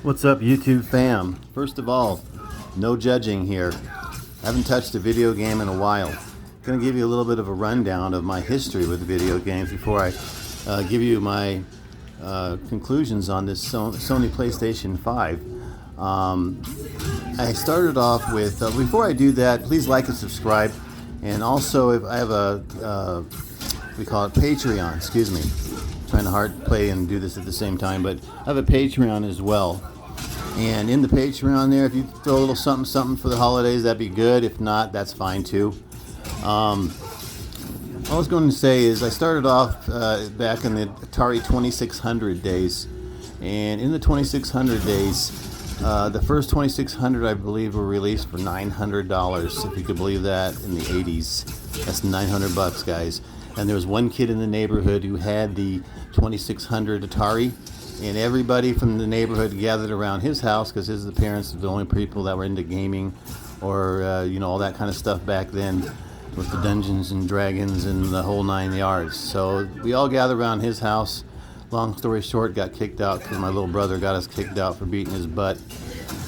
What's up, YouTube fam? First of all, no judging here. I haven't touched a video game in a while. I'm going to give you a little bit of a rundown of my history with video games before I give you my conclusions on this Sony PlayStation 5. I started off with, before I do that, please like and subscribe. And also, if I have we call it Patreon, excuse me. I'm trying to hard play and do this at the same time, but I have a Patreon as well. And in the Patreon there, if you throw a little something for the holidays, that'd be good. If not, that's fine too. What I was going to say is I started off back in the Atari 2600 days. And in the 2600 days, the first 2600, I believe, were released for $900, if you could believe that, in the 80s. That's $900, guys. And there was one kid in the neighborhood who had the 2600 Atari. And everybody from the neighborhood gathered around his house because his parents were the only people that were into gaming or, all that kind of stuff back then with the Dungeons and Dragons and the whole 9 yards. So we all gathered around his house. Long story short, got kicked out because my little brother got us kicked out for beating his butt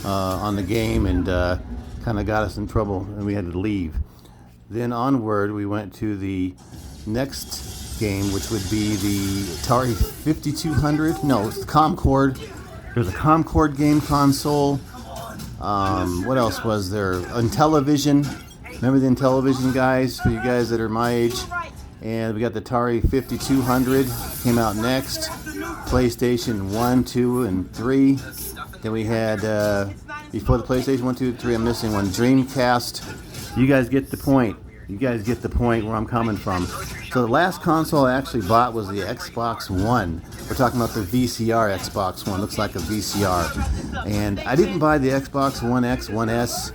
on the game and kind of got us in trouble and we had to leave. Then onward, we went to the next game, which would be the Atari 5200. No, it's the Comcord. There's a Comcord game console. What else was there? Intellivision. Remember the Intellivision, guys? For you guys that are my age. And we got the Atari 5200. Came out next. PlayStation 1, 2, and 3. Then we had, before the PlayStation 1, 2, 3, I'm missing one. Dreamcast. You guys get the point. You guys get the point where I'm coming from. So the last console I actually bought was the Xbox One. We're talking about the VCR Xbox One. Looks like a VCR. And I didn't buy the Xbox One X, One S,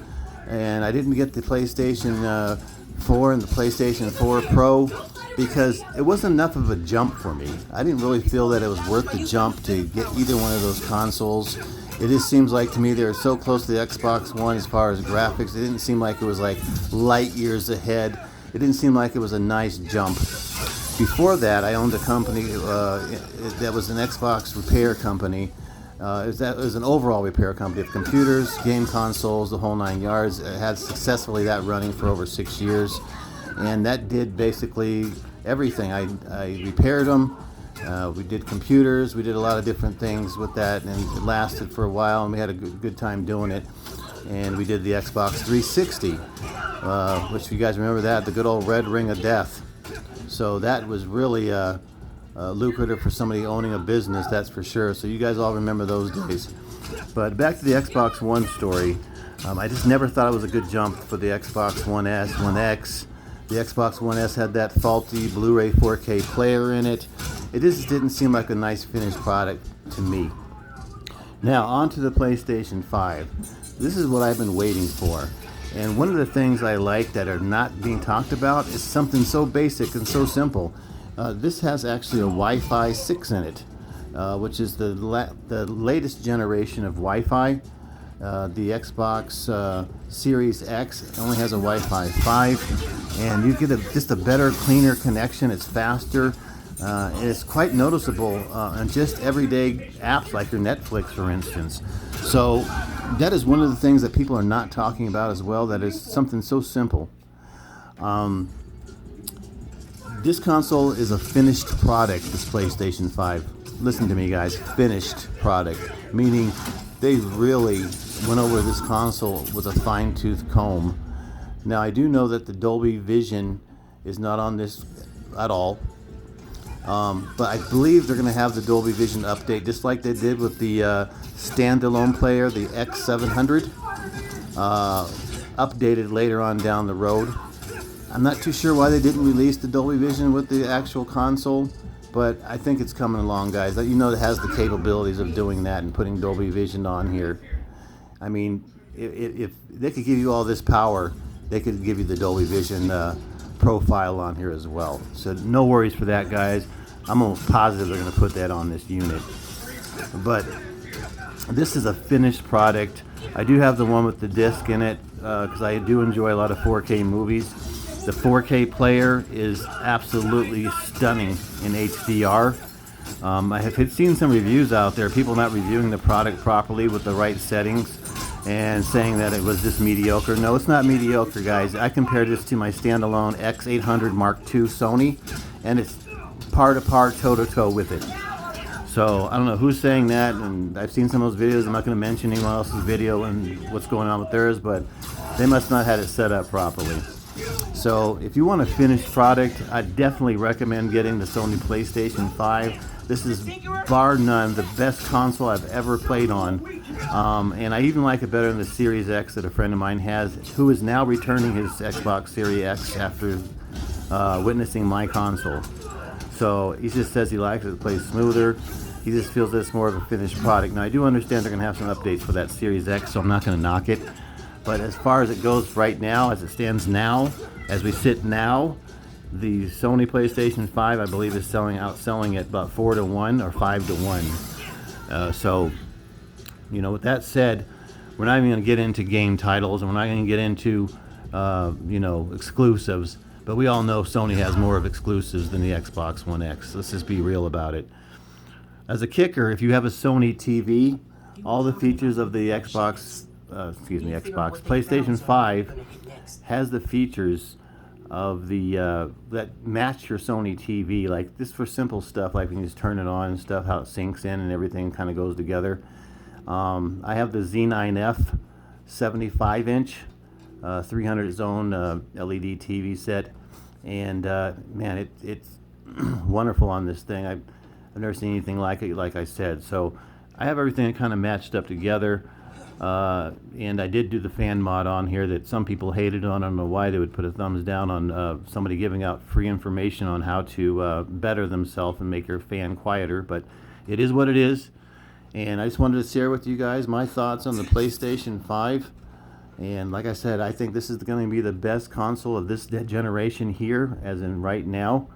and I didn't get the PlayStation 4 and the PlayStation 4 Pro because it wasn't enough of a jump for me. I didn't really feel that it was worth the jump to get either one of those consoles. It just seems like to me they're so close to the Xbox One as far as graphics. It didn't seem like it was like light years ahead. It didn't seem like it was a nice jump. Before that, I owned a company that was an Xbox repair company. It was an overall repair company of computers, game consoles, the whole 9 yards. It had successfully that running for over 6 years. And that did basically everything. I repaired them. We did computers, we did a lot of different things with that, and it lasted for a while, and we had a good time doing it. And we did the Xbox 360, which you guys remember that, the good old red ring of death. So that was really lucrative for somebody owning a business, that's for sure. So you guys all remember those days. But back to the Xbox One story. I just never thought it was a good jump for the Xbox One S, One X. The Xbox One S had that faulty Blu-ray 4K player in it. It just didn't seem like a nice finished product to me. Now, on to the PlayStation 5. This is what I've been waiting for. And one of the things I like that are not being talked about is something so basic and so simple. This has actually a Wi-Fi 6 in it, which is the latest generation of Wi-Fi. The Xbox Series X only has a Wi-Fi 5, and you get just a better, cleaner connection. It's faster. It's quite noticeable on just everyday apps like your Netflix, for instance. So that is one of the things that people are not talking about as well. That is something so simple. This console is a finished product, this PlayStation 5. Listen to me, guys. Finished product. Meaning they really went over this console with a fine-tooth comb. Now, I do know that the Dolby Vision is not on this at all. But I believe they're going to have the Dolby Vision update just like they did with the standalone player, the X700, updated later on down the road. I'm not too sure why they didn't release the Dolby Vision with the actual console, but I think it's coming along, guys. You know, it has the capabilities of doing that and putting Dolby Vision on here. I mean, if they could give you all this power, they could give you the Dolby Vision profile on here as well. So no worries for that, guys. I'm almost positive they're going to put that on this unit. But this is a finished product. I do have the one with the disc in it because I do enjoy a lot of 4K movies. The 4K player is absolutely stunning in HDR. I have seen some reviews out there, people not reviewing the product properly with the right settings and saying that it was just mediocre. No, it's not mediocre, guys. I compared this to my standalone X800 Mark II Sony, and it's par to par, toe to toe with it. So I don't know who's saying that, and I've seen some of those videos. I'm not going to mention anyone else's video and what's going on with theirs, but they must not have it set up properly. So if you want a finished product, I definitely recommend getting the Sony PlayStation 5. This is bar none the best console I've ever played on, and I even like it better than the Series X that a friend of mine has, who is now returning his Xbox Series X after witnessing my console. So he just says he likes it, it plays smoother. He just feels it's more of a finished product. Now I do understand they're going to have some updates for that Series X, so I'm not going to knock it. But as far as it goes right now, as it stands now, as we sit now, the Sony PlayStation 5, I believe, is outselling at about 4 to 1 or 5 to 1. So, you know, with that said, we're not even going to get into game titles, and we're not going to get into, you know, exclusives. But we all know Sony has more of exclusives than the Xbox One X. Let's just be real about it. As a kicker, if you have a Sony TV, all the features of the PlayStation 5 has the features of the that match your Sony TV. Like this for simple stuff, like when you just turn it on and stuff, how it syncs in and everything kind of goes together. I have the Z9F 75-inch 300 zone LED TV set, and man, it's wonderful on this thing. I've never seen anything like it, like I said. So I have everything kind of matched up together. And I did do the fan mod on here that some people hated on. I don't know why they would put a thumbs down on somebody giving out free information on how to better themselves and make your fan quieter, but it is what it is. And I just wanted to share with you guys my thoughts on the PlayStation 5. And like I said, I think this is going to be the best console of this generation here, as in right now.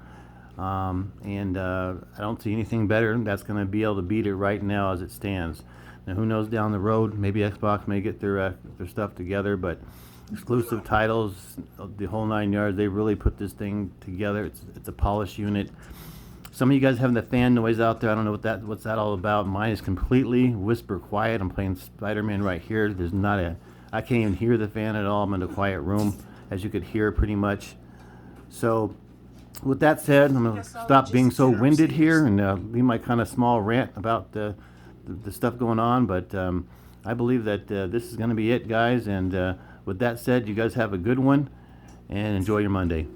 I don't see anything better that's going to be able to beat it right now as it stands. Now, who knows down the road? Maybe Xbox may get their stuff together, but exclusive titles, the whole 9 yards, they really put this thing together. It's a polished unit. Some of you guys having the fan noise out there, I don't know what's that all about. Mine is completely whisper quiet. I'm playing Spider-Man right here. I can't even hear the fan at all. I'm in a quiet room, as you could hear pretty much. So with that said, I'm going to stop being so winded here and leave my kind of small rant about the stuff going on, but I believe that this is going to be it, guys. And with that said, you guys have a good one and enjoy your Monday.